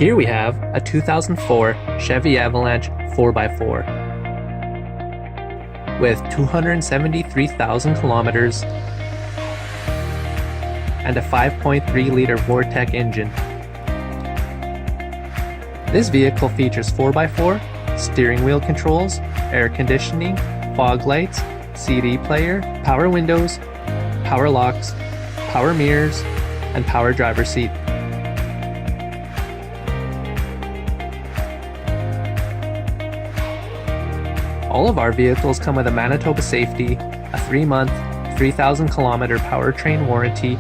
Here we have a 2004 Chevy Avalanche 4x4 with 273,000 kilometers and a 5.3-liter Vortec engine. This vehicle features 4x4, steering wheel controls, air conditioning, fog lights, CD player, power windows, power locks, power mirrors, and power driver seat. All of our vehicles come with a Manitoba Safety, a 3-month, 3,000-kilometer powertrain warranty,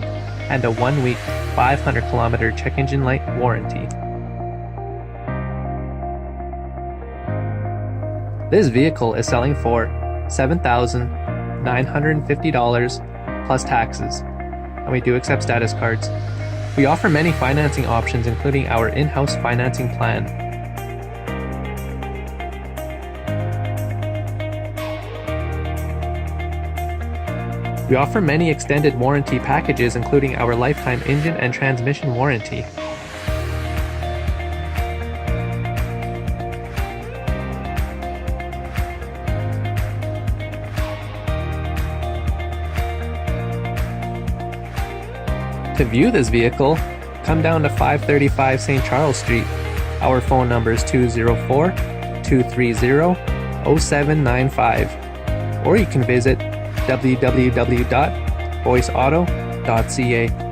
and a 1-week, 500-kilometer check engine light warranty. This vehicle is selling for $7,950 plus taxes, and we do accept status cards. We offer many financing options, including our in-house financing plan. We offer many extended warranty packages, including our lifetime engine and transmission warranty. To view this vehicle, come down to 535 St. Charles Street. Our phone number is 204-230-0795, or you can visit www.boyceauto.ca.